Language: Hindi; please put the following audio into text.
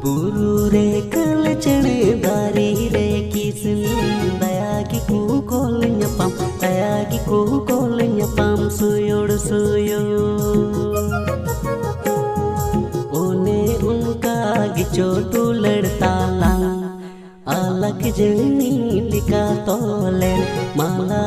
बुरु रे कल चढ़े दारी रे किसन दयागी को कोल न्यापम दयागी को कोल न्यापम सुयोड़ सुयो ओने उनका गिचोटू लड़ता ला अलग जनी लिका तोले माला